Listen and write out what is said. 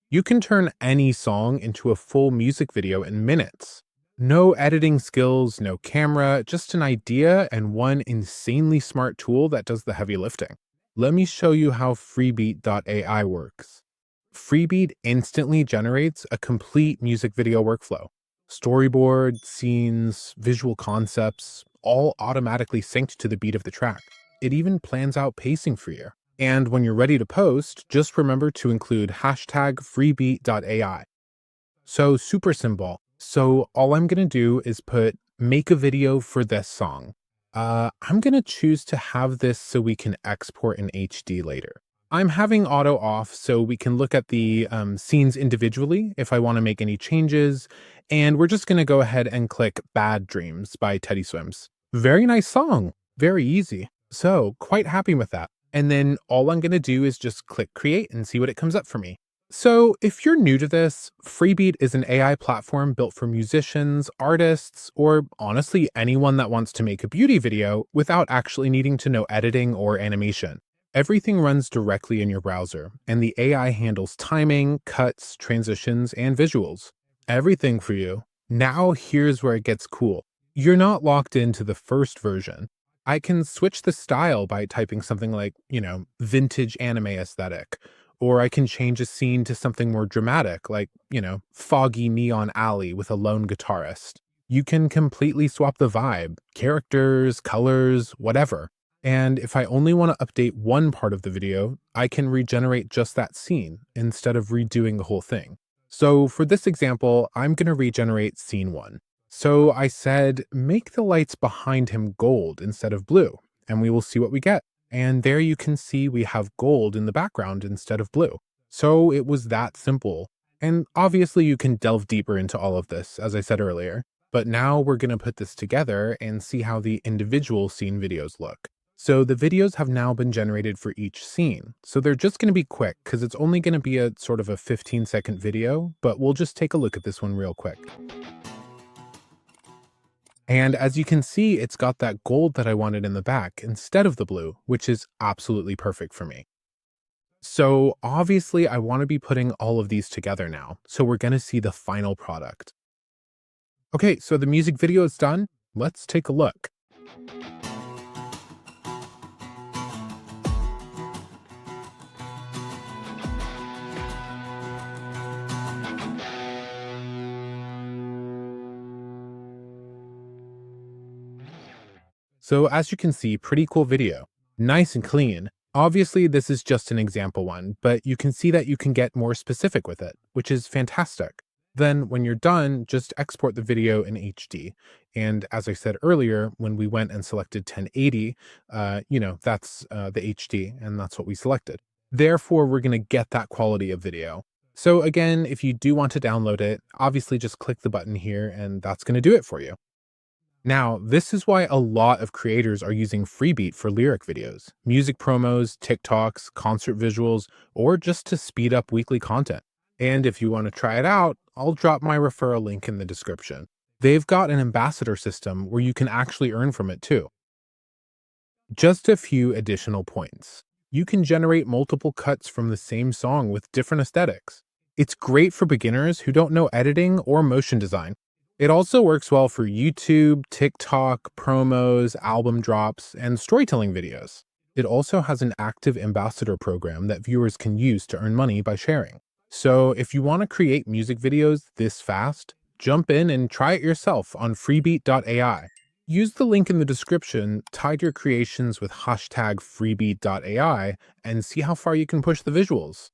You can turn any song into a full music video in minutes. No editing skills, no camera, just an idea and one insanely smart tool that does the heavy lifting. Let me show you how Freebeat.ai works. Freebeat instantly generates a complete music video workflow. Storyboard, scenes, visual concepts, all automatically synced to the beat of the track. It even plans out pacing for you. And when you're ready to post, just remember to include hashtag freebeat.ai. So super simple. So all I'm going to do is put make a video for this song. I'm going to choose to have this so we can export in HD later. I'm having auto off so we can look at the scenes individually if I want to make any changes. And we're just going to go ahead and click Bad Dreams by Teddy Swims. Very nice song. Very easy. So quite happy with that. And then all I'm going to do is just click create and see what it comes up for me. So if you're new to this, Freebeat is an AI platform built for musicians, artists, or honestly anyone that wants to make a beauty video without actually needing to know editing or animation. Everything runs directly in your browser, and the AI handles timing, cuts, transitions, and visuals. Everything for you. Now here's where it gets cool. You're not locked into the first version. I can switch the style by typing something like, vintage anime aesthetic. Or I can change a scene to something more dramatic, like, foggy neon alley with a lone guitarist. You can completely swap the vibe, characters, colors, whatever. And if I only want to update one part of the video, I can regenerate just that scene instead of redoing the whole thing. So for this example, I'm going to regenerate scene 1. So I said, make the lights behind him gold instead of blue, and we will see what we get. And there you can see we have gold in the background instead of blue. So it was that simple. And obviously you can delve deeper into all of this, as I said earlier. But now we're going to put this together and see how the individual scene videos look. So the videos have now been generated for each scene. So they're just going to be quick because it's only going to be a sort of a 15-second video, but we'll just take a look at this one real quick. And as you can see, it's got that gold that I wanted in the back instead of the blue, which is absolutely perfect for me. So obviously I want to be putting all of these together now. So we're going to see the final product. Okay, so the music video is done. Let's take a look. So as you can see, pretty cool video. Nice and clean. Obviously, this is just an example one, but you can see that you can get more specific with it, which is fantastic. Then when you're done, just export the video in HD. And as I said earlier, when we went and selected 1080, that's the HD, and that's what we selected. Therefore, we're going to get that quality of video. So again, if you do want to download it, obviously just click the button here, and that's going to do it for you. Now, this is why a lot of creators are using Freebeat for lyric videos, music promos, TikToks, concert visuals, or just to speed up weekly content. And if you want to try it out, I'll drop my referral link in the description. They've got an ambassador system where you can actually earn from it too. Just a few additional points. You can generate multiple cuts from the same song with different aesthetics. It's great for beginners who don't know editing or motion design. It also works well for YouTube, TikTok, promos, album drops, and storytelling videos. It also has an active ambassador program that viewers can use to earn money by sharing. So if you want to create music videos this fast, jump in and try it yourself on freebeat.ai. Use the link in the description, tag your creations with hashtag freebeat.ai, and see how far you can push the visuals.